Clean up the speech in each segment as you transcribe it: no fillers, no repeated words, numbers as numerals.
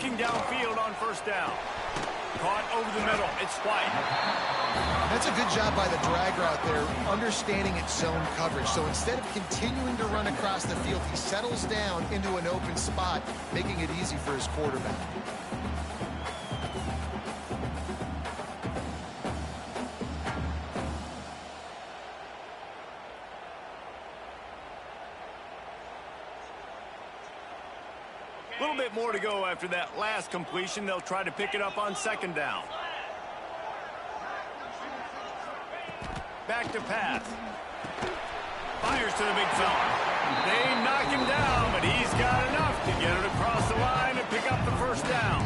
Looking downfield on first down. Caught over the middle. It's White. That's a good job by the drag route there, understanding its zone coverage. So instead of continuing to run across the field, he settles down into an open spot, making it easy for his quarterback. A little bit more to go after that last completion. They'll try to pick it up on second down. Back to pass. Fires to the big fella. They knock him down, but he's got enough to get it across the line and pick up the first down.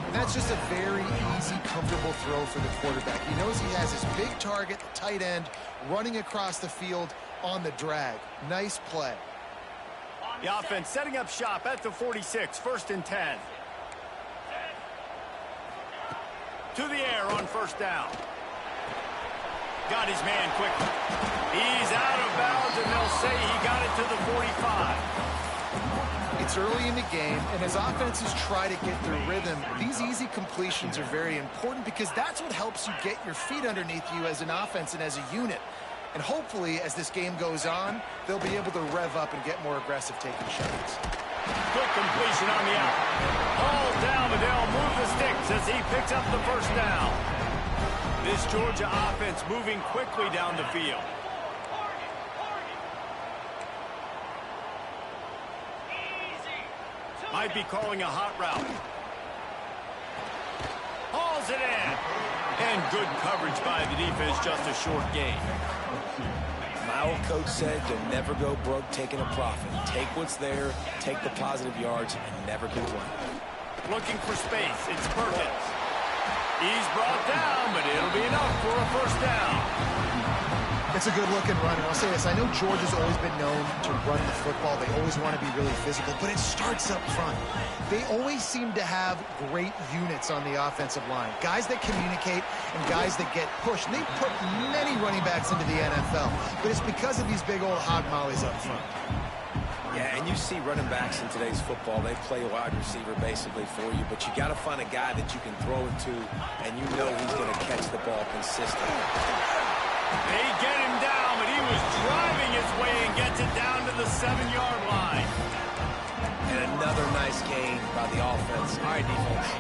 And that's just a very easy, comfortable throw for the quarterback. He knows he has his big target, the tight end, running across the field on the drag. Nice play. The offense setting up shop at the 46, 1st and 10. To the air on first down. Got his man quickly. He's out of bounds, and they'll say he got it to the 45. It's early in the game, and as offenses try to get their rhythm, these easy completions are very important because that's what helps you get your feet underneath you as an offense and as a unit. And hopefully, as this game goes on, they'll be able to rev up and get more aggressive taking shots. Quick completion on the out. Hall down, but they'll move the sticks as he picks up the first down. This Georgia offense moving quickly down the field. Might be calling a hot route. Hauls it in. And good coverage by the defense, just a short gain. My old coach said you'll never go broke taking a profit. Take what's there, take the positive yards, and never complain. Looking for space. It's Perkins. He's brought down, but it'll be enough for a first down. It's a good-looking run, and I'll say this. I know Georgia's always been known to run the football. They always want to be really physical, but it starts up front. They always seem to have great units on the offensive line, guys that communicate and guys that get pushed. And they put many running backs into the NFL, but it's because of these big old hog mollies up front. Yeah, and you see running backs in today's football, they play wide receiver basically for you, but you got to find a guy that you can throw it to, and you know he's going to catch the ball consistently. They get him down, but he was driving his way and gets it down to the 7-yard line. And another nice gain by the offense. All right, defense,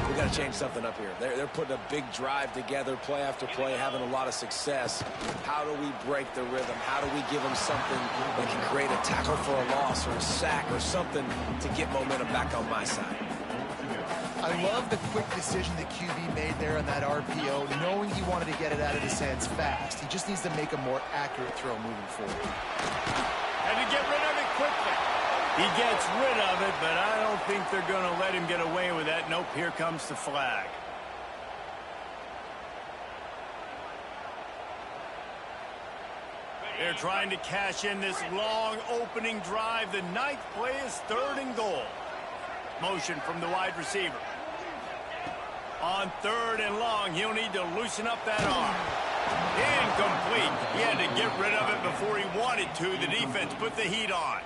we got to change something up here. They're putting a big drive together, play after play, having a lot of success. How do we break the rhythm? How do we give them something that can create a tackle for a loss or a sack or something to get momentum back on my side? I love the quick decision that QB made there on that RPO, knowing he wanted to get it out of his hands fast. He just needs to make a more accurate throw moving forward. And to get rid of it quickly. He gets rid of it, but I don't think they're going to let him get away with that. Nope, here comes the flag. They're trying to cash in this long opening drive. The ninth play is 3rd and goal. Motion from the wide receiver. On 3rd and long, he'll need to loosen up that arm. Incomplete. He had to get rid of it before he wanted to. The defense put the heat on.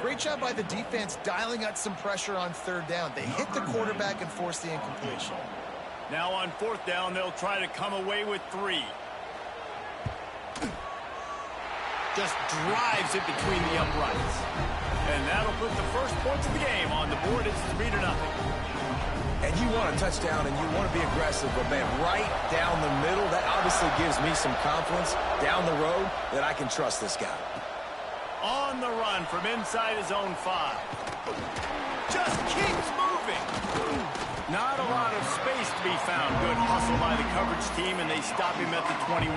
Great job by the defense dialing out some pressure on 3rd down. They hit the quarterback and forced the incompletion. Now on 4th down, they'll try to come away with 3. Just drives it between the uprights. And that'll put the first points of the game on the board. It's 3-0. And you want a touchdown and you want to be aggressive, but man, right down the middle, that obviously gives me some confidence down the road that I can trust this guy. On the run from inside his own 5. Just keeps moving. Not a lot of space to be found. Good hustle by the coverage team, and they stop him at the 21.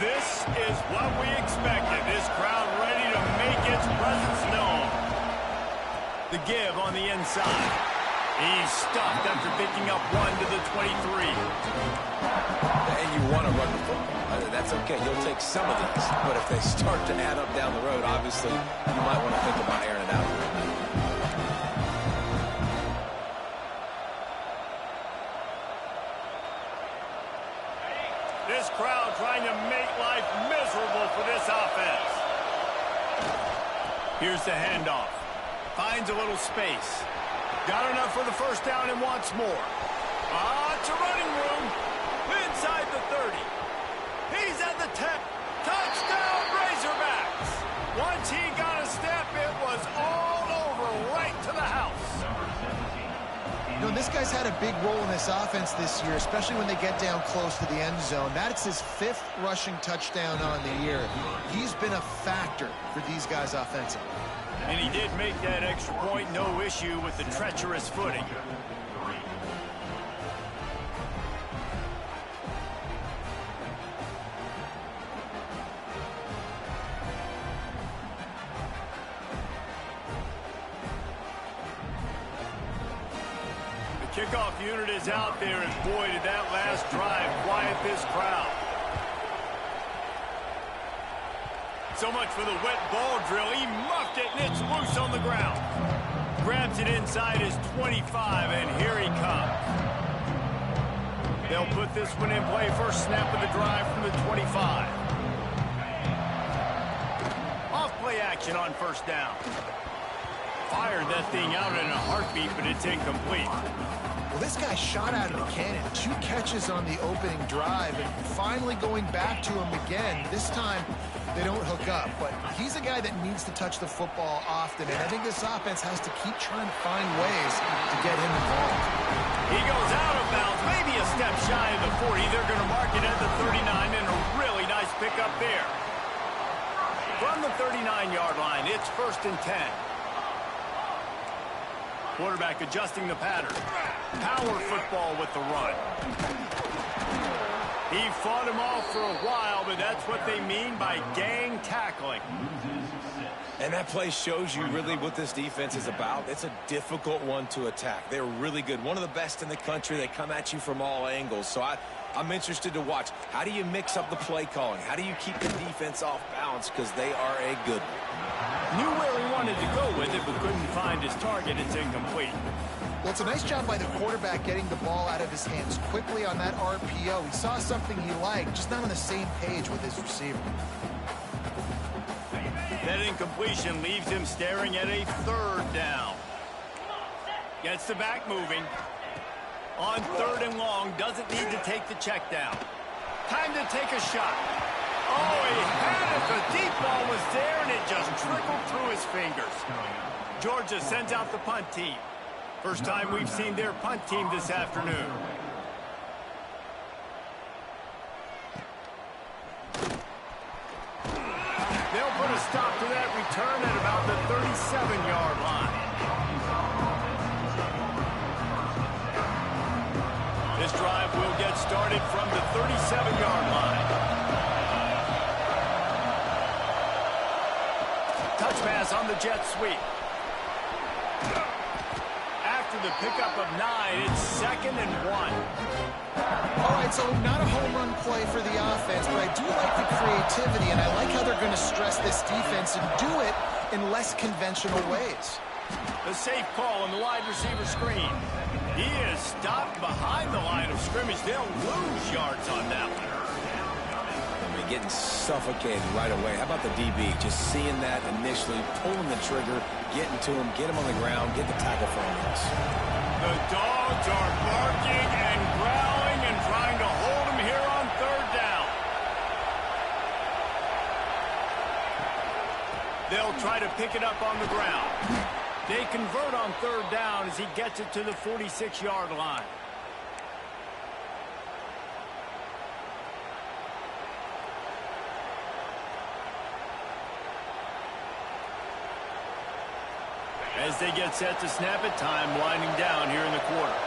This is what we expected. This crowd ready to make its presence known. The give on the inside. He's stuffed after picking up 1 to the 23. And you want to run the football. That's okay. You'll take some of these. But if they start to add up down the road, obviously, you might want to think about airing it out. This crowd trying to make life miserable for this offense. Here's the handoff. Finds a little space. Got enough for the first down and wants more. It's a running room. Inside the 30. He's at the 10. Touchdown, Razorbacks. Once he got a step, it was all over right to the house. You know, this guy's had a big role in this offense this year, especially when they get down close to the end zone. That's his 5th rushing touchdown on the year. He's been a factor for these guys offensively. And he did make that extra point, no issue with the treacherous footing. Kickoff unit is out there, and boy, did that last drive quiet this crowd. So much for the wet ball drill. He muffed it, and it's loose on the ground. Grabs it inside his 25, and here he comes. They'll put this one in play. First snap of the drive from the 25. Off play action on first down. Fired that thing out in a heartbeat, but it's incomplete. Well, this guy shot out of the cannon. 2 catches on the opening drive, and finally going back to him again. This time, they don't hook up, but he's a guy that needs to touch the football often, and I think this offense has to keep trying to find ways to get him involved. He goes out of bounds, maybe a step shy of the 40. They're going to mark it at the 39, and a really nice pickup there. From the 39-yard line, it's 1st and 10. Quarterback adjusting the pattern. Power football with the run. He fought him off for a while, but that's what they mean by gang tackling. And that play shows you really what this defense is about. It's a difficult one to attack. They're really good. One of the best in the country. They come at you from all angles. So I'm interested to watch. How do you mix up the play calling? How do you keep the defense off balance? Because they are a good one. Knew where he wanted to go with it, but couldn't find his target. It's incomplete. Well, it's a nice job by the quarterback getting the ball out of his hands quickly on that RPO. He saw something he liked, just not on the same page with his receiver. That incompletion leaves him staring at a 3rd down. Gets the back moving. On 3rd and long, doesn't need to take the check down. Time to take a shot. Oh, he had it. The deep ball was there, and it just trickled through his fingers. Georgia sends out the punt team. First time we've seen their punt team this afternoon. They'll put a stop to that return at about the 37-yard line. This drive will get started from the 37-yard line. Touch pass on the jet sweep. After the pickup of 9, it's 2nd and 1. All right, so not a home run play for the offense, but I do like the creativity, and I like how they're going to stress this defense and do it in less conventional ways. The safe call on the wide receiver screen. He is stopped behind the line of scrimmage. They'll lose yards on that one. They're getting suffocated right away. How about the DB? Just seeing that initially, pulling the trigger, getting to him, get him on the ground, get the tackle for him. The dogs are barking and growling and trying to hold him here on 3rd down. They'll try to pick it up on the ground. They convert on 3rd down as he gets it to the 46-yard line. As they get set to snap it, time winding down here in the quarter.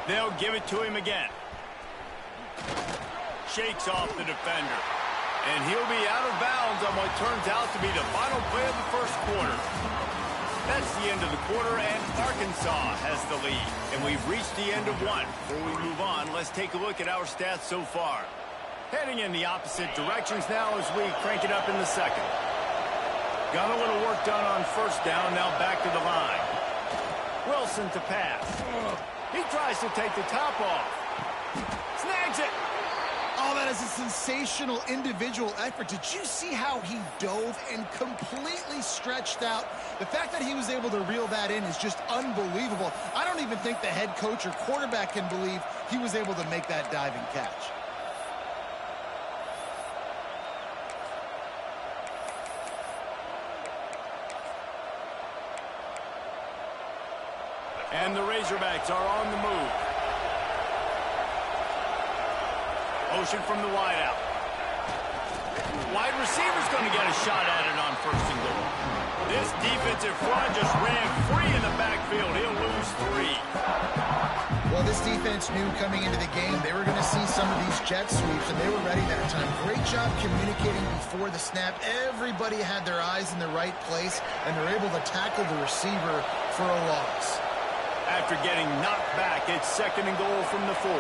They'll give it to him again. Shakes off the defender. And he'll be out of bounds on what turns out to be the final play of the first quarter. That's the end of the quarter, and Arkansas has the lead. And we've reached the end of one. Before we move on, let's take a look at our stats so far. Heading in the opposite directions now as we crank it up in the second. Got a little work done on first down, now back to the line. Wilson to pass. He tries to take the top off. Snags it. Oh, that is a sensational individual effort. Did you see how he dove and completely stretched out? The fact that he was able to reel that in is just unbelievable. I don't even think the head coach or quarterback can believe he was able to make that diving catch. And the Razorbacks are on the move. Motion from the wideout. Wide receiver's going to get a shot at it on 1st and goal. This defensive front just ran free in the backfield. He'll lose 3. Well, this defense knew coming into the game they were going to see some of these jet sweeps, and they were ready that time. Great job communicating before the snap. Everybody had their eyes in the right place, and they're able to tackle the receiver for a loss. After getting knocked back, it's 2nd and goal from the 4.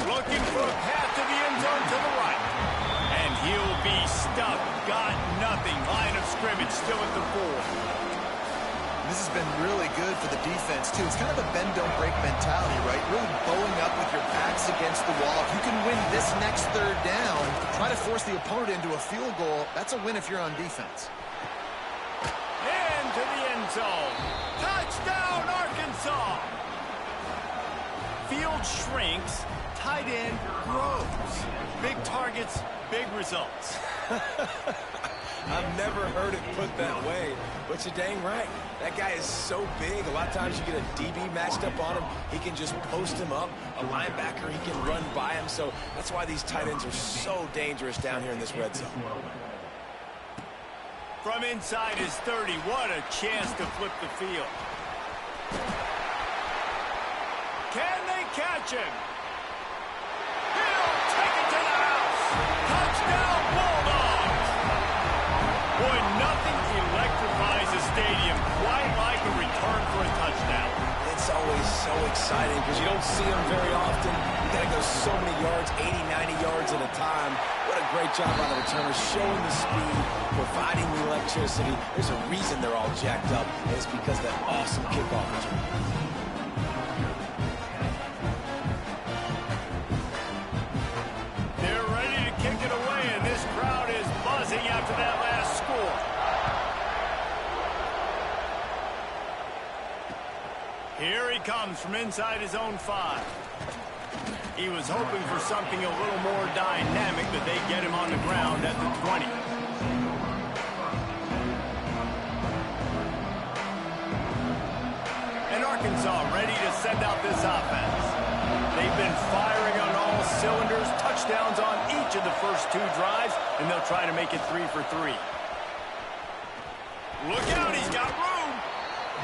Looking for a path to the end zone to the right. And he'll be stuck. Got nothing. Line of scrimmage still at the 4. This has been really good for the defense, too. It's kind of a bend-don't-break mentality, right? Really bowing up with your backs against the wall. If you can win this next 3rd down, try to force the opponent into a field goal. That's a win if you're on defense. To the end zone. Touchdown, Arkansas! Field shrinks, tight end grows. Big targets, big results. I've never heard it put that way, but you're dang right. That guy is so big. A lot of times you get a DB matched up on him. He can just post him up. A linebacker, he can run by him. So that's why these tight ends are so dangerous down here in this red zone. From inside his 30, what a chance to flip the field. Can they catch him? He'll take it to the house. Touchdown, Bulldogs. Boy, nothing electrifies a stadium quite like a return for a touchdown. It's always so exciting because you don't see them very often. You got to go so many yards, 80, 90 yards at a time. What a great job by the returner, showing the speed, providing the electricity. There's a reason they're all jacked up, and it's because of that awesome kickoff return. They're ready to kick it away, and this crowd is buzzing after that last score. Here he comes from inside his own 5. He was hoping for something a little more dynamic, but they get him on the ground at the 20. And Arkansas ready to send out this offense. They've been firing on all cylinders, touchdowns on each of the first 2 drives, and they'll try to make it 3 for 3. Look out, he's got room.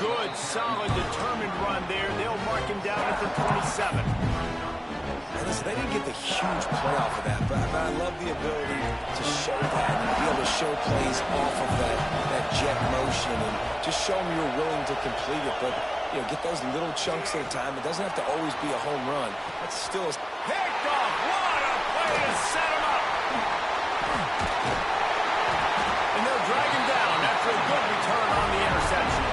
Good, solid, determined run there. They'll mark him down at the 27. And listen, they didn't get the huge play off of that, but I love the ability to show that and be able to show plays off of that jet motion and just show them you're willing to complete it. But, you know, get those little chunks at a time. It doesn't have to always be a home run. That's still a... Picked off. What a play to set him up. And they'll drag him down after a good return on the interception.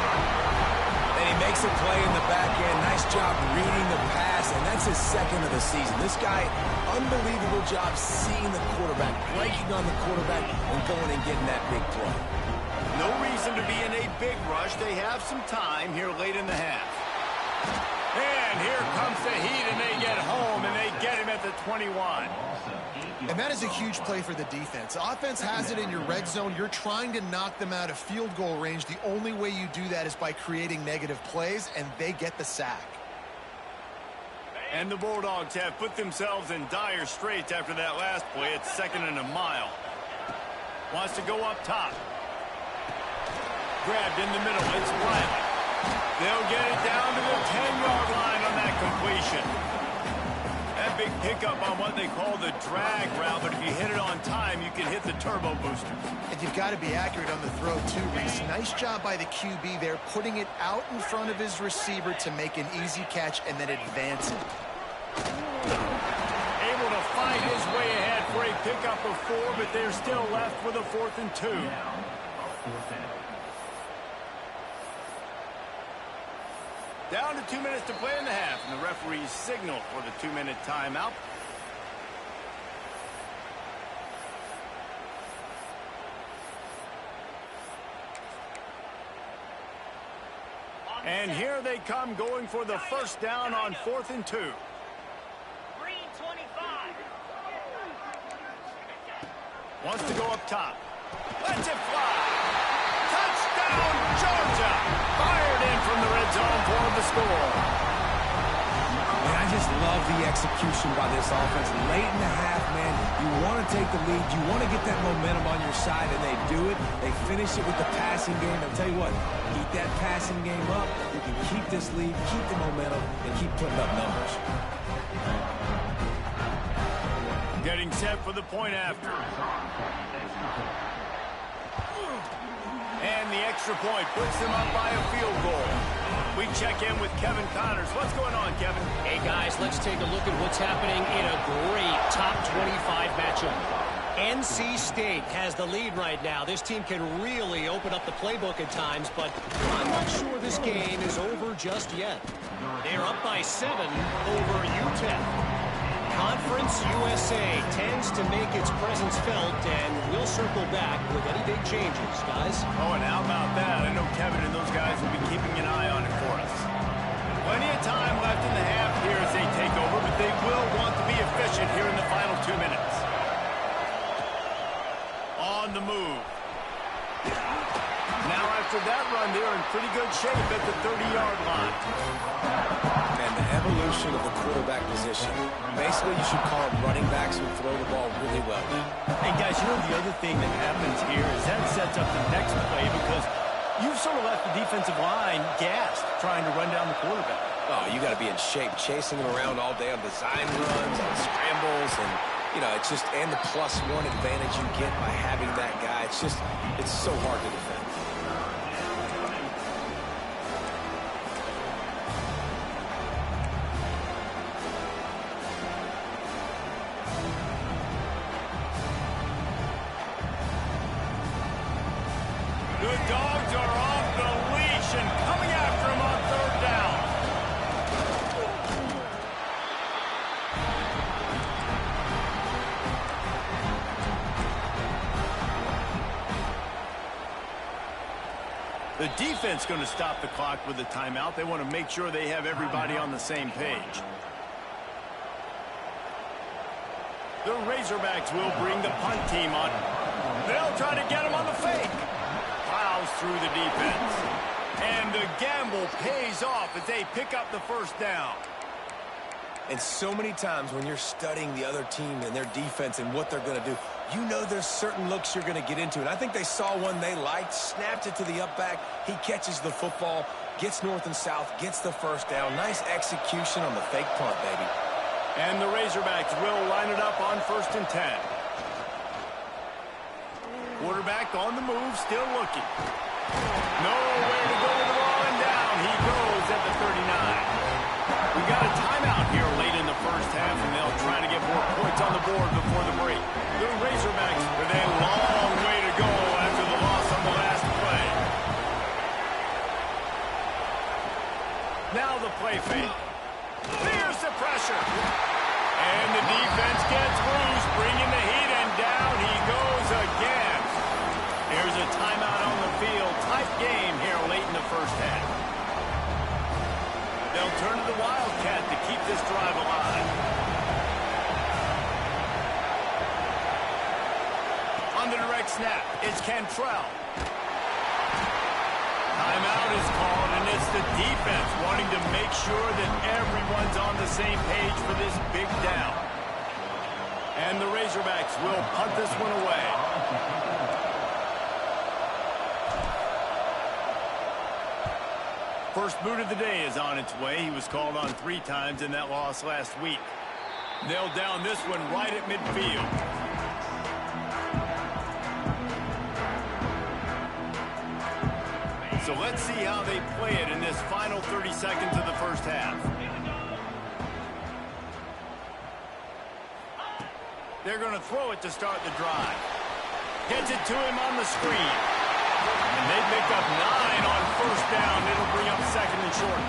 And he makes a play in the back end. Nice job reading the pass, and that's his 2nd of the season. This guy, unbelievable job seeing the quarterback, breaking on the quarterback, and going and getting that big play. No reason to be in a big rush. They have some time here late in the half. And here comes the heat, and they get home, and they get him at the 21. And that is a huge play for the defense. The offense has it in your red zone. You're trying to knock them out of field goal range. The only way you do that is by creating negative plays, and they get the sack. And the Bulldogs have put themselves in dire straits after that last play. It's 2nd and a mile. Wants to go up top. Grabbed in the middle. It's Bryant. They'll get it down to the 10-yard line on that completion. That big pickup on what they call the drag route, but if you hit it on time, you can hit the turbo booster. And you've got to be accurate on the throw, too, Reese. Nice job by the QB there, putting it out in front of his receiver to make an easy catch and then advance it. Able to fight his way ahead for a pickup of 4, but they're still left with a 4th and 2. Down to 2 minutes to play in the half, and the referee's signal for the 2-minute timeout. And here they come, going for the first down on 4th and 2. Wants to go up top. Lets it fly. Touchdown, Georgia! Fired in from the red zone for the score. Man, I just love the execution by this offense. Late in the half, man, you want to take the lead. You want to get that momentum on your side, and they do it. They finish it with the passing game. I'll tell you what, keep that passing game up. You can keep this lead, keep the momentum, and keep putting up numbers. Getting set for the point after. And the extra point puts them up by a field goal. We check in with Kevin Connors. What's going on, Kevin? Hey, guys, let's take a look at what's happening in a great top 25 matchup. NC State has the lead right now. This team can really open up the playbook at times, but I'm not sure this game is over just yet. They're up by 7 over UTEP. Conference USA tends to make its presence felt, and we'll circle back with any big changes, guys. Oh, and how about that? I know Kevin and those guys will be keeping an eye on it for us. Plenty of time left in the half here as they take over, but they will want to be efficient here in the final 2 minutes. On the move. Now after that run, they're in pretty good shape at the 30-yard line. And the evolution of the quarterback position. Basically, you should call them running backs who throw the ball really well. And guys, you know the other thing that happens here is that sets up the next play because you've sort of left the defensive line gassed trying to run down the quarterback. Oh, you got to be in shape, chasing him around all day on design runs, on scrambles, and you know, it's just, and the +1 advantage you get by having that guy. It's just, it's so hard to defend. The Dogs are off the leash and coming after him on 3rd down. The defense going to stop the clock with a timeout. They want to make sure they have everybody on the same page. The Razorbacks will bring the punt team on. They'll try to get him on the fake. Plows through the defense. And the gamble pays off as they pick up the first down. And so many times when you're studying the other team and their defense and what they're going to do, you know there's certain looks you're going to get into. And I think they saw one they liked, snapped it to the up back. He catches the football, gets north and south, gets the first down. Nice execution on the fake punt, baby. And the Razorbacks will line it up on 1st and 10. Quarterback on the move, still looking. Nowhere to go with the ball, and down he goes at the 39. We got a timeout here late in the first half, and they'll try to get more points on the board before the break. The Razorbacks with a long way to go after the loss on the last play. Now the play fake. There's the pressure. And the defense gets loose, bringing the heat, and down he goes again. Here's a timeout on the field. Tight game here late in the first half. They'll turn to the Wildcat to keep this drive alive. On the direct snap, it's Cantrell. Timeout is called, and it's the defense wanting to make sure that everyone's on the same page for this big down. And the Razorbacks will punt this one away. First boot of the day is on its way. He was called on 3 times in that loss last week. They'll down this one right at midfield. So let's see how they play it in this final 30 seconds of the first half. They're going to throw it to start the drive. Gets it to him on the screen. And they pick up 9 on 1st down. It'll bring up 2nd and short.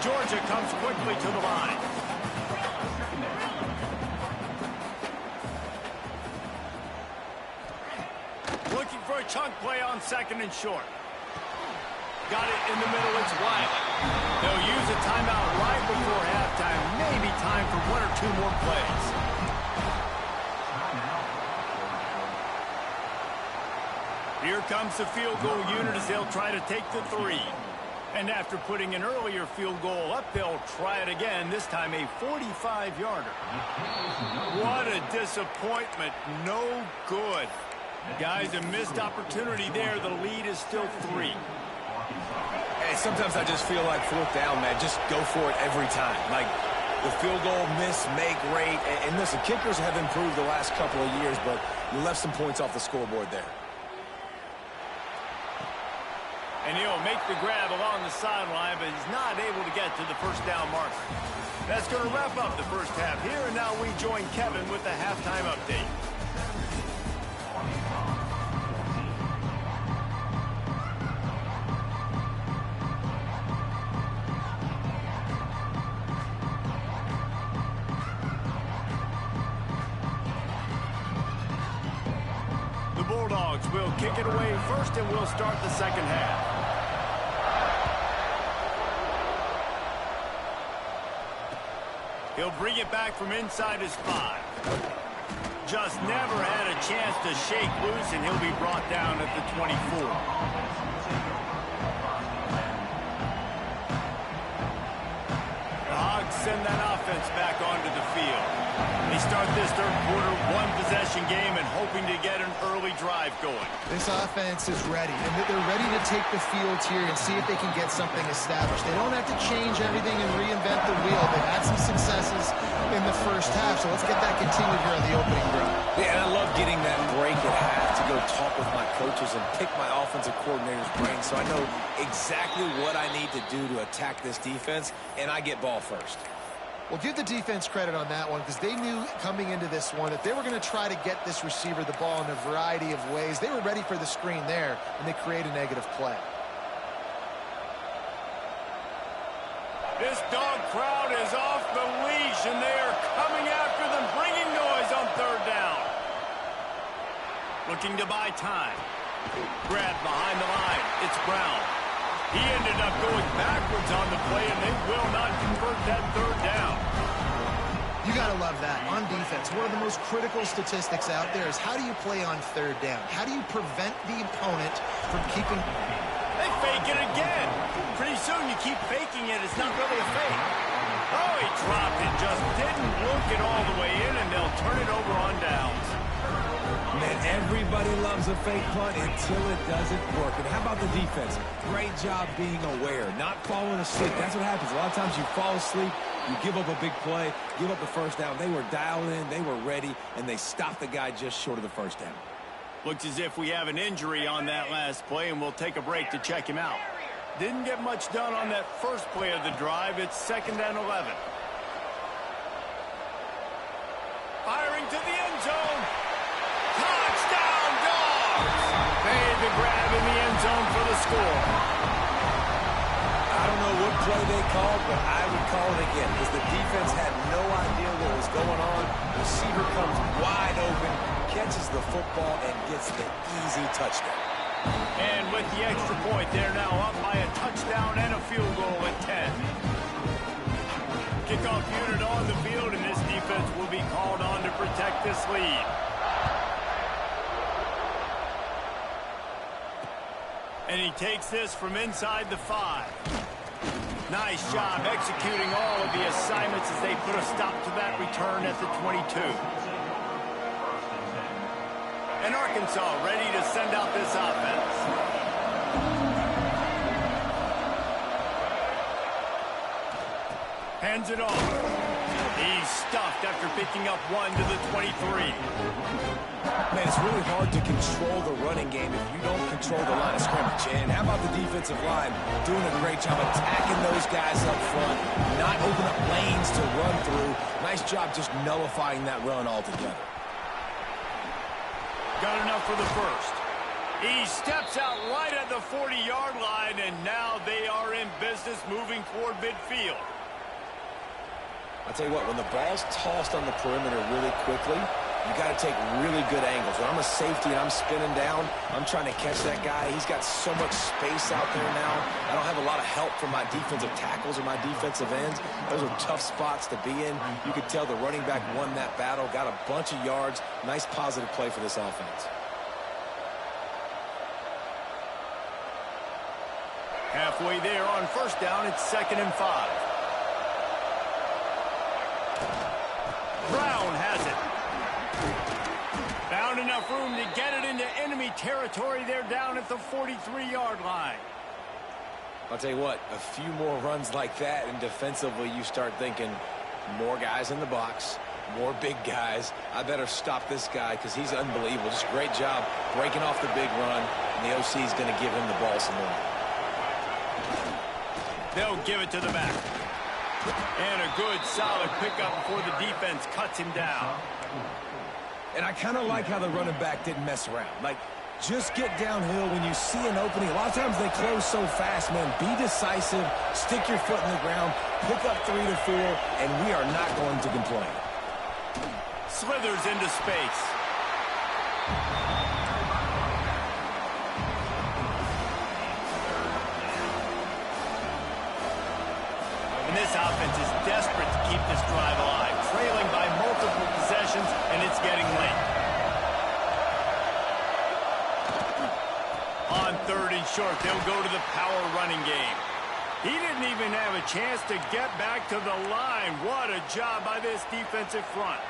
Georgia comes quickly to the line. Looking for a chunk play on 2nd and short. Got it in the middle. It's Wiley. They'll use a timeout right before halftime. Maybe time for 1 or 2 more plays. Here comes the field goal unit as they'll try to take the 3. And after putting an earlier field goal up, they'll try it again, this time a 45-yarder. What a disappointment. No good. Guys, a missed opportunity there. The lead is still 3. Hey, sometimes I just feel like 4th down, man. Just go for it every time. Like, the field goal miss, make rate. And listen, kickers have improved the last couple of years, but you left some points off the scoreboard there. And he'll make the grab along the sideline, but he's not able to get to the 1st down marker. That's going to wrap up the first half here, and now we join Kevin with the halftime update. The Bulldogs will kick it away first, and we'll start the second half. He'll bring it back from inside his 5. Just never had a chance to shake loose, and he'll be brought down at the 24. The Hogs send that offense back onto the field. They start this 3rd quarter, 1-possession game, and hoping to get an early drive going. This offense is ready, and they're ready to take the field here and see if they can get something established. They don't have to change everything and reinvent the wheel. They've had some successes in the first half, so let's get that continued here on the opening drive. Yeah, and I love getting that break at half to go talk with my coaches and pick my offensive coordinator's brain so I know exactly what I need to do to attack this defense, and I get ball first. Well, give the defense credit on that one because they knew coming into this one that they were going to try to get this receiver the ball in a variety of ways. They were ready for the screen there, and they create a negative play. This dog crowd is off the leash, and they are coming after them, bringing noise on 3rd down. Looking to buy time. Grabbed behind the line. It's Brown. He ended up going backwards on the play, and they will not convert that 3rd down. You got to love that. On defense, one of the most critical statistics out there is how do you play on 3rd down? How do you prevent the opponent from keeping... They fake it again. Pretty soon you keep faking it. It's not really a fake. Oh, he dropped it. Just didn't look it all the way in, and they'll turn it over on downs. Man, everybody loves a fake punt until it doesn't work. And how about the defense? Great job being aware, not falling asleep. That's what happens. A lot of times you fall asleep, you give up a big play, give up the 1st down. They were dialed in, they were ready, and they stopped the guy just short of the 1st down. Looks as if we have an injury on that last play, and we'll take a break to check him out. Didn't get much done on that first play of the drive. It's 2nd and 11. Firing to the end zone. Touchdown, Dogs! Made the grab in the end zone for the score. I don't know what play they called, but I would call it again because the defense had no idea what was going on. The receiver comes wide open, catches the football, and gets the easy touchdown. And with the extra point, they're now up by a touchdown and a field goal at 10. Kickoff unit on the field, and this defense will be called on to protect this lead. And he takes this from inside the 5. Nice job executing all of the assignments as they put a stop to that return at the 22. And Arkansas ready to send out this offense. Hands it off. He's stuffed after picking up 1 to the 23. Man, it's really hard to control the running game if you don't control the line of scrimmage. And how about the defensive line doing a great job attacking those guys up front, not open up lanes to run through. Nice job just nullifying that run altogether. Got enough for the first. He steps out right at the 40-yard line, and now they are in business moving toward midfield. I'll tell you what, when the ball's tossed on the perimeter really quickly, you got to take really good angles. When I'm a safety and I'm spinning down, I'm trying to catch that guy. He's got so much space out there now. I don't have a lot of help from my defensive tackles or my defensive ends. Those are tough spots to be in. You could tell the running back won that battle, got a bunch of yards. Nice positive play for this offense. Halfway there on first down, it's 2nd and 5. Brown has it. Found enough room to get it into enemy territory. They're down at the 43-yard line. I'll tell you what, a few more runs like that, and defensively you start thinking more guys in the box, more big guys. I better stop this guy because he's unbelievable. Just great job breaking off the big run, and the OC is going to give him the ball some more. They'll give it to the back. And a good, solid pickup before the defense cuts him down. And I kind of like how the running back didn't mess around. Like, just get downhill when you see an opening. A lot of times they close so fast, man. Be decisive, stick your foot in the ground, pick up 3 to 4, and we are not going to complain. Slithers into space. And this offense is desperate to keep this drive alive, trailing by multiple possessions, and it's getting late. On 3rd and short, they'll go to the power running game. He didn't even have a chance to get back to the line. What a job by this defensive front.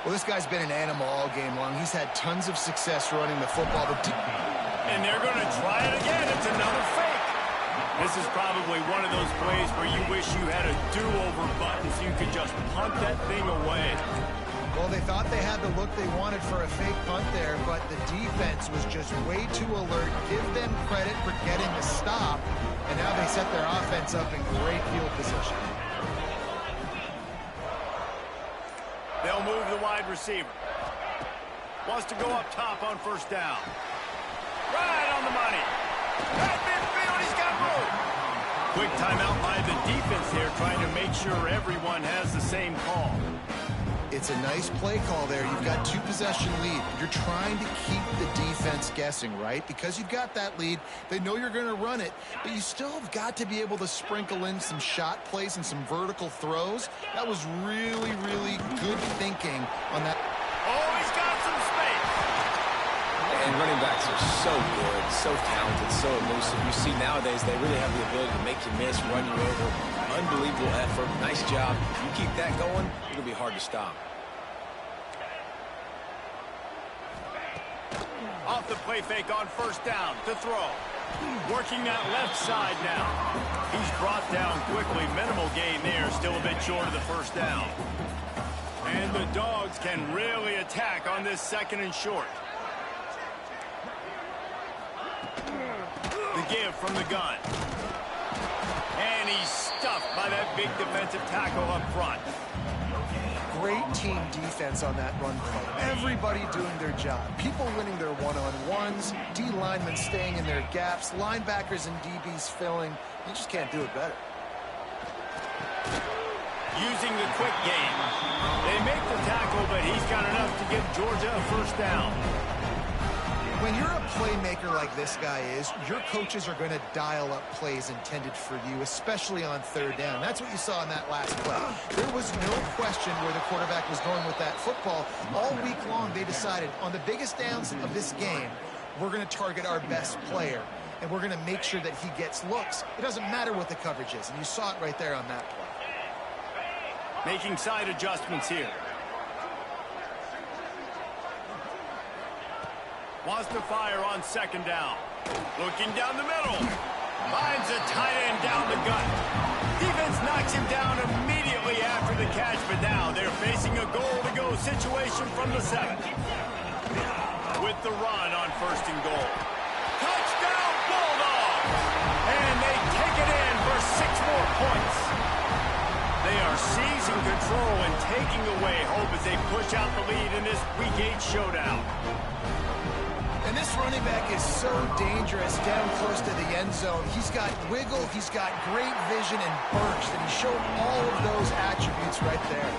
Well, this guy's been an animal all game long. He's had tons of success running the football. And they're going to try it again. It's another fake. This is probably one of those plays where you wish you had a do-over button so you could just punt that thing away. Well, they thought they had the look they wanted for a fake punt there, but the defense was just way too alert. Give them credit for getting the stop, and now they set their offense up in great field position. They'll move the wide receiver. Wants to go up top on first down. Right on the money. At midfield, he's got room. Quick timeout by the defense here, trying to make sure everyone has the same call. It's a nice play call there. You've got 2-possession lead. You're trying to keep the defense guessing, right? Because you've got that lead, they know you're going to run it, but you still have got to be able to sprinkle in some shot plays and some vertical throws. That was really, really good thinking on that. Oh, he's got some space. And running backs are so good, so talented, so elusive. You see nowadays they really have the ability to make you miss, run you over. Unbelievable effort. Nice job. You keep that going, it'll be hard to stop. Off the play fake on first down to throw. Working that left side now. He's brought down quickly. Minimal gain there. Still a bit short of the first down. And the Dogs can really attack on this 2nd and short. The give from the gun. And he's stuffed by that big defensive tackle up front. Great team defense on that run play. Everybody doing their job. People winning their one-on-ones, D linemen staying in their gaps, linebackers and DBs filling. You just can't do it better. Using the quick game. They make the tackle, but he's got enough to give Georgia a first down. When you're a playmaker like this guy is, your coaches are going to dial up plays intended for you, especially on 3rd down. That's what you saw in that last play. There was no question where the quarterback was going with that football. All week long, they decided on the biggest downs of this game, we're going to target our best player, and we're going to make sure that he gets looks. It doesn't matter what the coverage is, and you saw it right there on that play. Making side adjustments here. Wants to fire on 2nd down. Looking down the middle. Finds a tight end down the gut. Defense knocks him down immediately after the catch, but now they're facing a goal-to-go situation from the 7. With the run on 1st and goal. Touchdown Bulldogs! And they take it in for 6 more points. They are seizing control and taking away hope as they push out the lead in this Week 8 showdown. And this running back is so dangerous down close to the end zone. He's got wiggle, he's got great vision and burst, and he showed all of those attributes right there.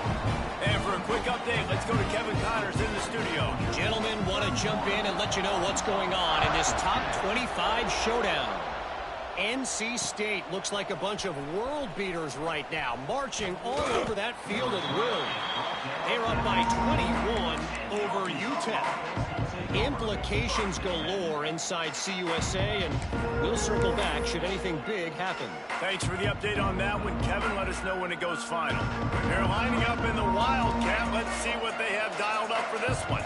And for a quick update, let's go to Kevin Connors in the studio. Gentlemen, want to jump in and let you know what's going on in this top 25 showdown. NC State looks like a bunch of world beaters right now, marching all over that field at will. They're up by 21 over UTEP. Implications galore inside CUSA, and we'll circle back should anything big happen. Thanks for the update on that one, Kevin. Let us know when it goes final. They're lining up in the Wildcat. Let's see what they have dialed up for this one.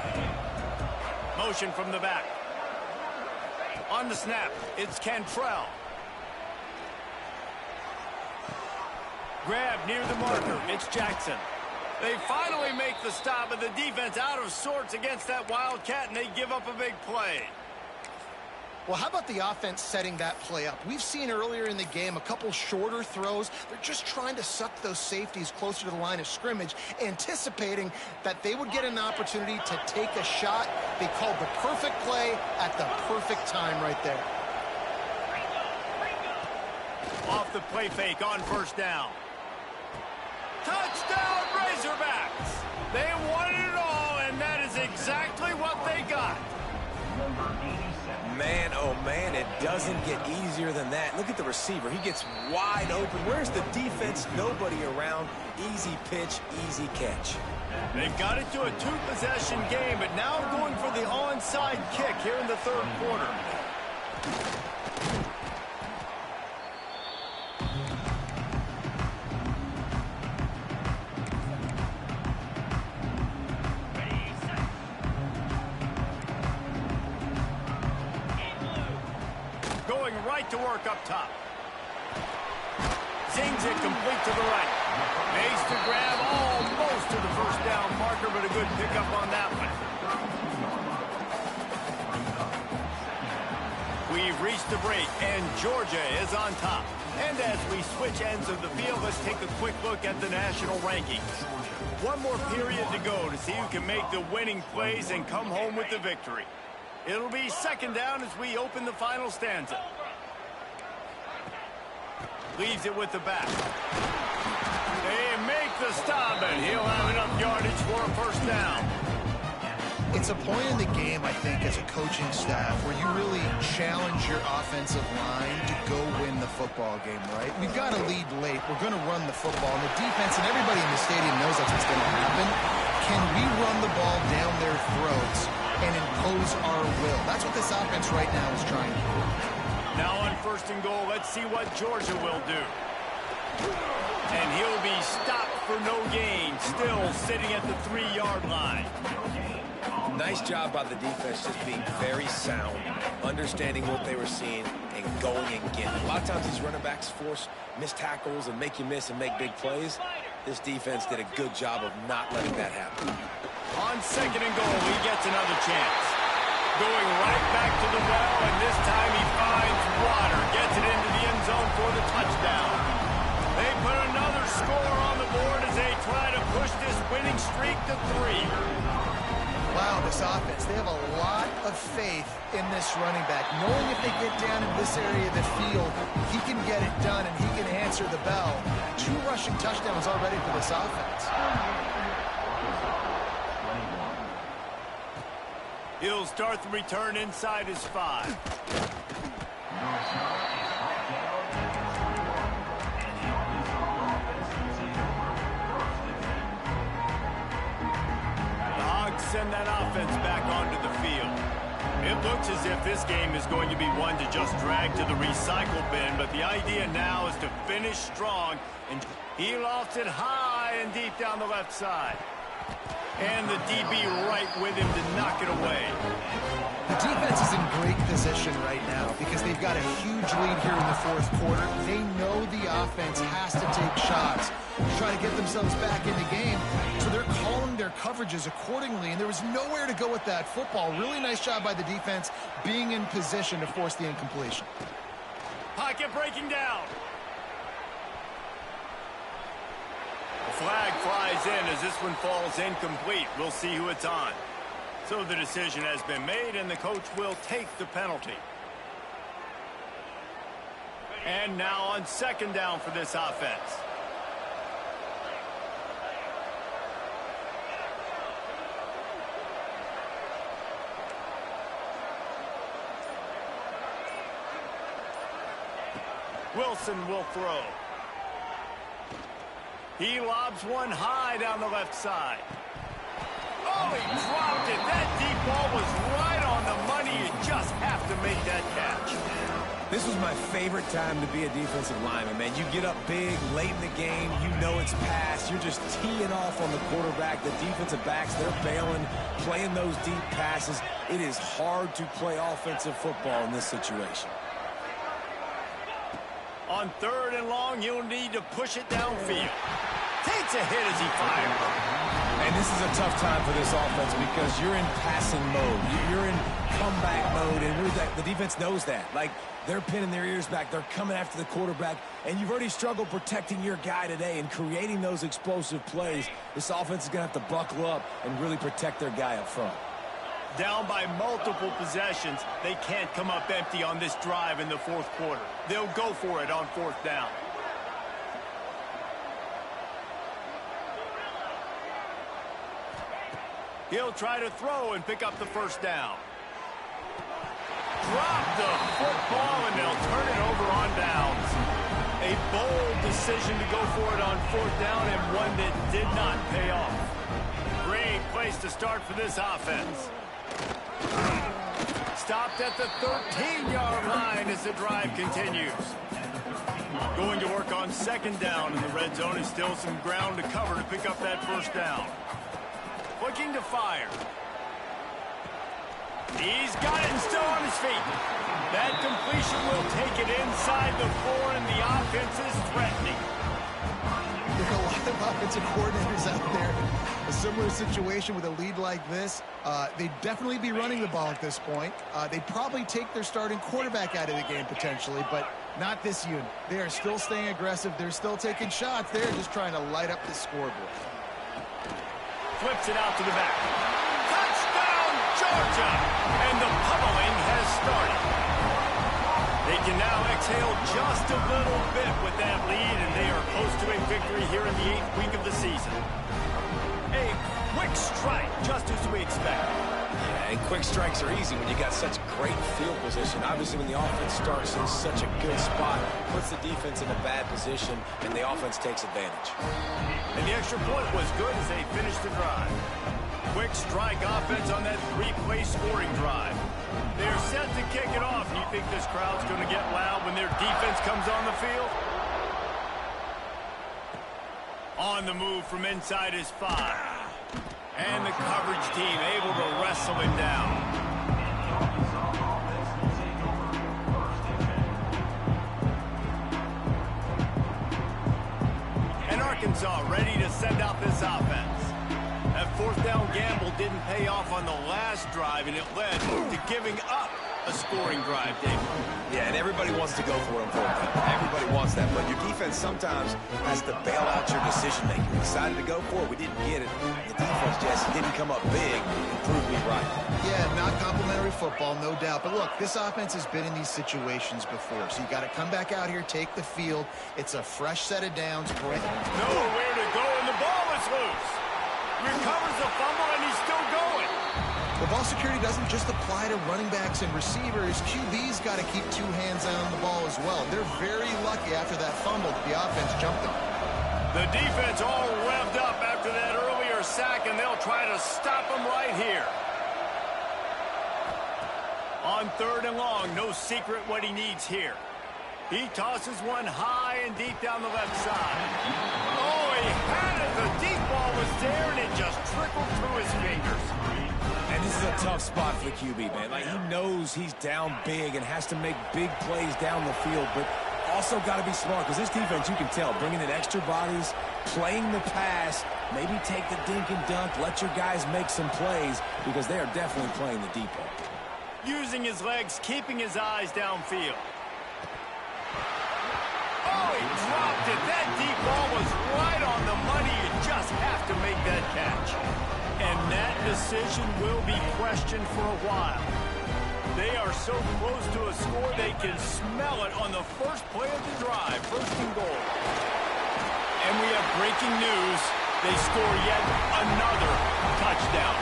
Motion from the back. On the snap, it's Cantrell. Grab near the marker, it's Jackson. They finally make the stop, but the defense out of sorts against that Wildcat, and they give up a big play. Well, how about the offense setting that play up? We've seen earlier in the game a couple shorter throws. They're just trying to suck those safeties closer to the line of scrimmage, anticipating that they would get an opportunity to take a shot. They called the perfect play at the perfect time right there. Off the play fake on first down. Touchdown, Razorbacks! They won it all, and that is exactly what they got. Man, oh man, it doesn't get easier than that. Look at the receiver. He gets wide open. Where's the defense? Nobody around. Easy pitch, easy catch. They've got it to a two-possession game, but now going for the onside kick here in the third quarter. Right to work up top. Zings it complete to the right. Makes the grab almost to the first down marker, but a good pickup on that one. We've reached the break, and Georgia is on top. And as we switch ends of the field, let's take a quick look at the national rankings. One more period to go to see who can make the winning plays and come home with the victory. It'll be second down as we open the final stanza. Leaves it with the back. They make the stop, and he'll have enough yardage for a first down. It's a point in the game, I think, as a coaching staff, where you really challenge your offensive line to go win the football game, right? We've got to lead late. We're going to run the football. And the defense and everybody in the stadium knows that's what's going to happen. Can we run the ball down their throats and impose our will? That's what this offense right now is trying to do. Now on first and goal, let's see what Georgia will do. And he'll be stopped for no gain, still sitting at the 3-yard line. Nice job by the defense, just being very sound, understanding what they were seeing, and going and getting it. A lot of times these running backs force missed tackles and make you miss and make big plays. This defense did a good job of not letting that happen. On second and goal, he gets another chance. Going right back to the well, and this time he finds water. Gets it into the end zone for the touchdown. They put another score on the board as they try to push this winning streak to 3. Wow, this offense, they have a lot of faith in this running back, knowing if they get down in this area of the field, he can get it done and he can answer the bell. 2 rushing touchdowns already for this offense. He'll start the return inside his 5. The Hogs send that offense back onto the field. It looks as if this game is going to be one to just drag to the recycle bin, but the idea now is to finish strong, and he lofts it high and deep down the left side. And the DB right with him to knock it away. The defense is in great position right now because they've got a huge lead here in the fourth quarter. They know the offense has to take shots to try to get themselves back in the game. So they're calling their coverages accordingly, and there was nowhere to go with that football. Really nice job by the defense being in position to force the incompletion. Pocket breaking down. The flag flies in as this one falls incomplete. We'll see who it's on. So the decision has been made, and the coach will take the penalty. And now on second down for this offense. Wilson will throw. He lobs one high down the left side. Oh, he dropped it. That deep ball was right on the money. You just have to make that catch. This was my favorite time to be a defensive lineman, man. You get up big, late in the game, you know it's past. You're just teeing off on the quarterback. The defensive backs, they're bailing, playing those deep passes. It is hard to play offensive football in this situation. On third and long, you'll need to push it downfield. Takes a hit as he fires. And this is a tough time for this offense because you're in passing mode. You're in comeback mode, and the defense knows that. Like, they're pinning their ears back. They're coming after the quarterback, and you've already struggled protecting your guy today and creating those explosive plays. This offense is going to have to buckle up and really protect their guy up front. Down by multiple possessions, they can't come up empty on this drive in the fourth quarter. They'll go for it on fourth down. He'll try to throw and pick up the first down. Drop the football, and they'll turn it over on downs. A bold decision to go for it on fourth down, and one that did not pay off. Great place to start for this offense. Stopped at the 13-yard line as the drive continues. Going to work on second down in the red zone, is still some ground to cover to pick up that first down. Looking to fire. He's got it and still on his feet. That completion will take it inside the 4, and the offense is threatening. There are a lot of offensive coordinators out there. A similar situation with a lead like this. They'd definitely be running the ball at this point. They'd probably take their starting quarterback out of the game potentially, but not this unit. They are still staying aggressive. They're still taking shots. They're just trying to light up the scoreboard. Flips it out to the back. Touchdown, Georgia! And the pummeling has started. They can now exhale just a little bit with that lead, and they are close to a victory here in the 8th week of the season. A quick strike, just as we expected. Yeah, and quick strikes are easy when you got such great field position. Obviously, when the offense starts in such a good spot, puts the defense in a bad position, and the offense takes advantage. And the extra point was good as they finished the drive. Quick strike offense on that 3-play scoring drive. They're set to kick it off. Do you think this crowd's going to get loud when their defense comes on the field? On the move from inside his 5. And the coverage team able to wrestle him down. And Arkansas ready to send out this offense. That fourth down gamble didn't pay off on the last drive, and it led to giving up a scoring drive, David. Yeah, and everybody wants to go for it on fourth down. Everybody wants that, but your defense sometimes has to bail out your decision-making. We decided to go for it. We didn't get it. The defense just didn't come up big and prove me right. Yeah, not complimentary football, no doubt. But look, this offense has been in these situations before, so you got to come back out here, take the field. It's a fresh set of downs. Nowhere to go, and the ball is loose. Recovers the fumble, and he's still going. The ball security doesn't just apply to running backs and receivers. QB's got to keep 2 hands on the ball as well. They're very lucky after that fumble that the offense jumped them. The defense all revved up after that earlier sack, and they'll try to stop him right here. On third and long, no secret what he needs here. He tosses one high and deep down the left side. Oh, he had it. The deep ball was there, and it just trickled through his fingers. And this is a tough spot for the QB, man. Like, he knows he's down big and has to make big plays down the field, but also got to be smart because this defense, you can tell, bringing in extra bodies, playing the pass, maybe take the dink and dunk, let your guys make some plays because they are definitely playing the deep ball. Using his legs, keeping his eyes downfield. Oh, he dropped it. That deep ball was right on the money. You just have to make that catch. And that decision will be questioned for a while. They are so close to a score, they can smell it on the first play of the drive. First and goal. And we have breaking news. They score yet another touchdown.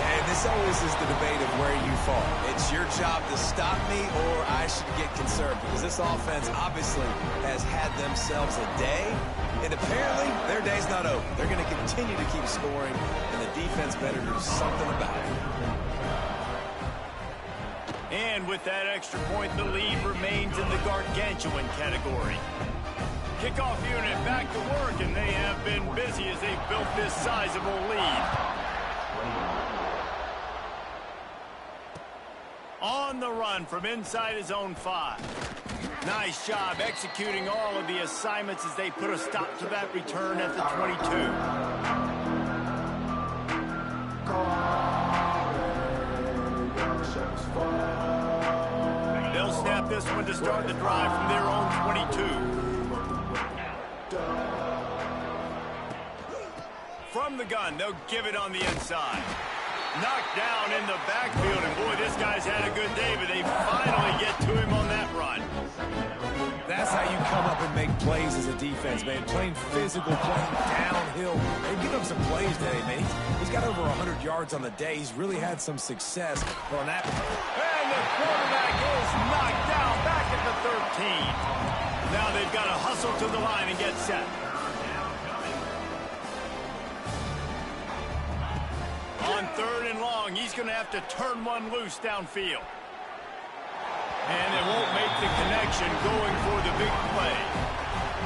And this always is the debate of where you fall. It's your job to stop me or I should get concerned, because this offense obviously has had themselves a day, and apparently their day's not over. They're going to continue to keep scoring, and the defense better do something about it. And with that extra point, the lead remains in the gargantuan category. Kickoff unit back to work, and they have been busy as they've built this sizable lead. On the run from inside his own 5. Nice job executing all of the assignments as they put a stop to that return at the 22. They'll snap this one to start the drive from their own 22. From the gun, they'll give it on the inside. Knocked down in the backfield, and boy, this guy's had a good day, but they finally get to him on that run. That's how you come up and make plays as a defense, man. Playing physical, playing downhill. They give him some plays today, man. He's got over 100 yards on the day. He's really had some success on that. And the quarterback is knocked down back at the 13. Now they've got to hustle to the line and get set. On 3rd and long, he's going to have to turn one loose downfield. And they won't make the connection going for the big play.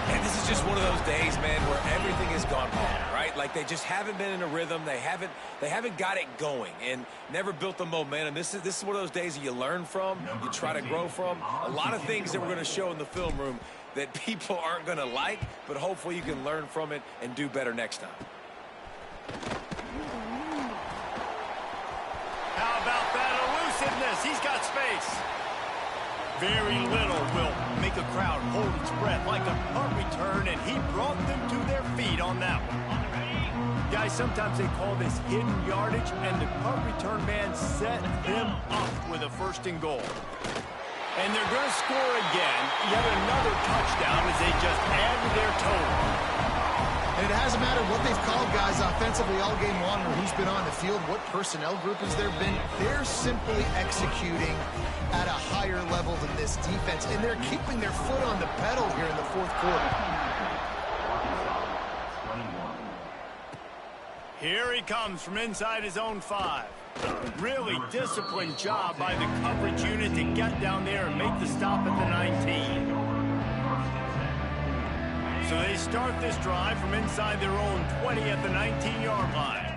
And this is just one of those days, man, where everything has gone wrong, right? Like they just haven't been in a rhythm. They haven't got it going and never built the momentum. This is one of those days that you learn from, you try to grow from. A lot of things that we're going to show in the film room that people aren't going to like, but hopefully you can learn from it and do better next time. How about that elusiveness? He's got space. Very little will make a crowd hold its breath like a punt return, and he brought them to their feet on that one. Guys, sometimes they call this hidden yardage, and the punt return man set them up with a 1st and goal. And they're going to score again, yet another touchdown as they just add to their total. And it hasn't mattered what they've called, guys, offensively all game long, or who's been on the field, what personnel group has there been. They're simply executing at a higher level than this defense, and they're keeping their foot on the pedal here in the 4th quarter. Here he comes from inside his own 5. Really disciplined job by the coverage unit to get down there and make the stop at the 19. So they start this drive from inside their own 20 at the 19-yard line.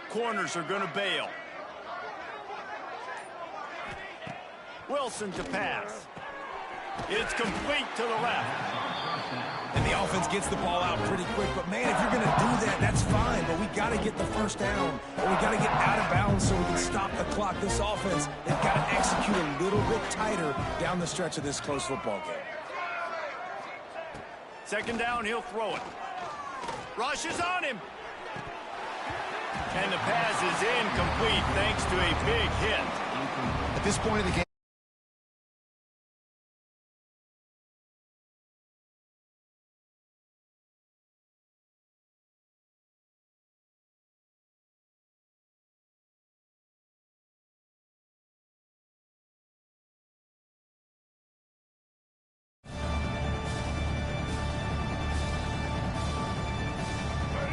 Corners are going to bail. Wilson to pass. It's complete to the left. And the offense gets the ball out pretty quick. But, man, if you're going to do that, that's fine. But we got to get the 1st down. Or we got to get out of bounds so we can stop the clock. This offense, they've got to execute a little bit tighter down the stretch of this close football game. 2nd down, he'll throw it. Rush is on him. And the pass is incomplete thanks to a big hit. At this point of the game,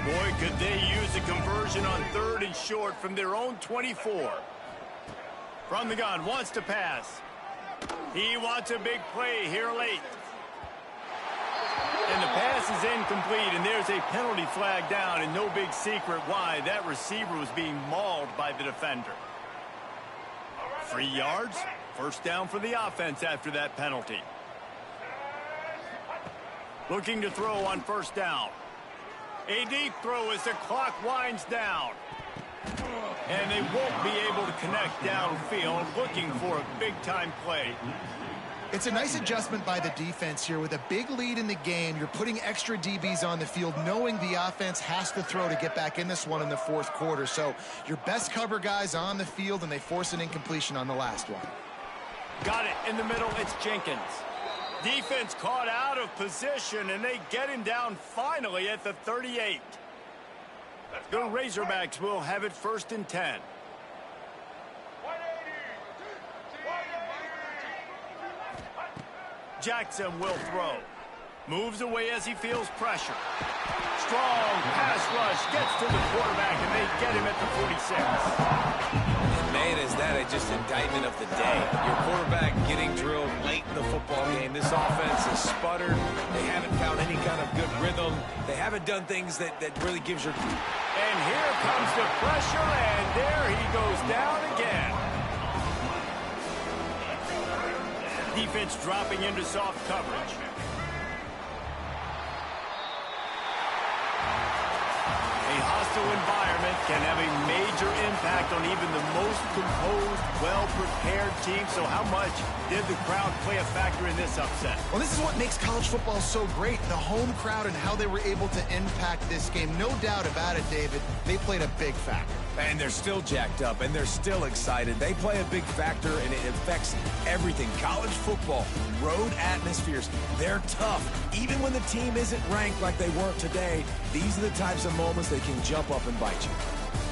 Boy, could they use a conversion on 3rd and short from their own 24. From the gun, wants to pass. He wants a big play here late. And the pass is incomplete, and there's a penalty flag down, and no big secret why. That receiver was being mauled by the defender. 3 yards, 1st down for the offense after that penalty. Looking to throw on 1st down. A deep throw as the clock winds down. And they won't be able to connect downfield, looking for a big-time play. It's a nice adjustment by the defense here. With a big lead in the game, you're putting extra DBs on the field, knowing the offense has to throw to get back in this one in the fourth quarter. So your best cover guys on the field, and they force an incompletion on the last one. Got it in the middle. It's Jenkins. Defense caught out of position, and they get him down finally at the 38. The Razorbacks will have it 1st and 10. Jackson will throw. Moves away as he feels pressure. Strong pass rush gets to the quarterback, and they get him at the 46. And man, is that just indictment of the day. Your quarterback getting drilled late in the football game. This offense has sputtered. They haven't found any kind of good rhythm. They haven't done things that really gives your... And here comes the pressure, and there he goes down again. Defense dropping into soft coverage. A hostile environment can have a major impact on even the most composed, well-prepared team. So how much did the crowd play a factor in this upset? Well, this is what makes college football so great. The home crowd and how they were able to impact this game. No doubt about it, David. They played a big factor. And they're still jacked up, and they're still excited. They play a big factor, and it affects everything. College football, road atmospheres, they're tough. Even when the team isn't ranked like they weren't today, these are the types of moments they can jump up and bite you.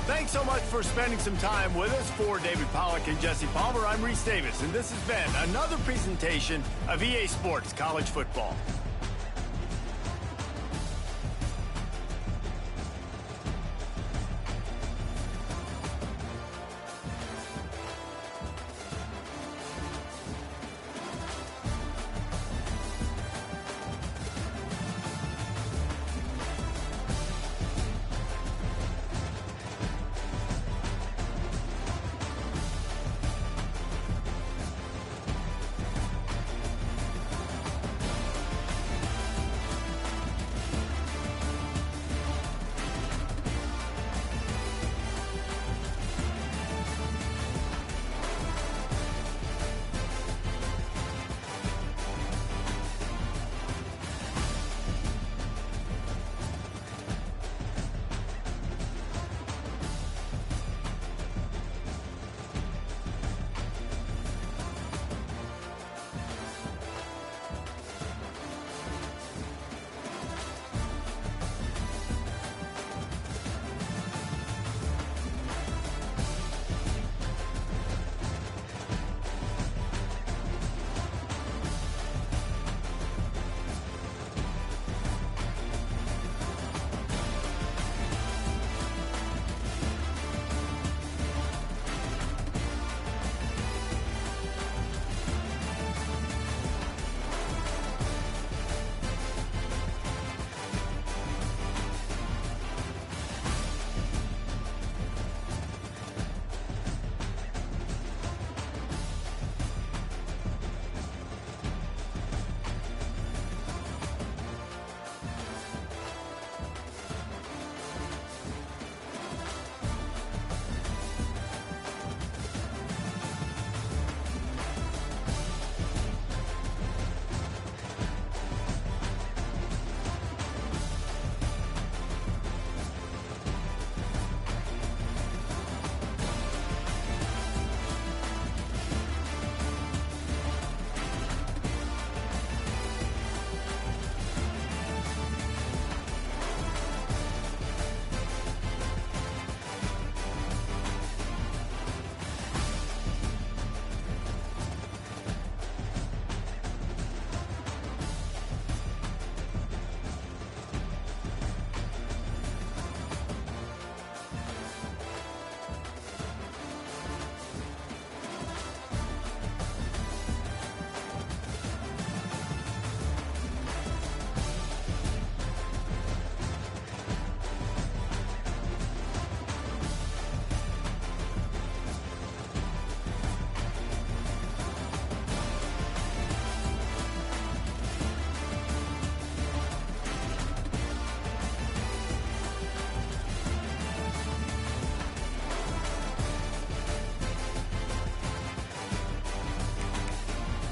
Thanks so much for spending some time with us. For David Pollack and Jesse Palmer, I'm Reese Davis, and this has been another presentation of EA Sports College Football.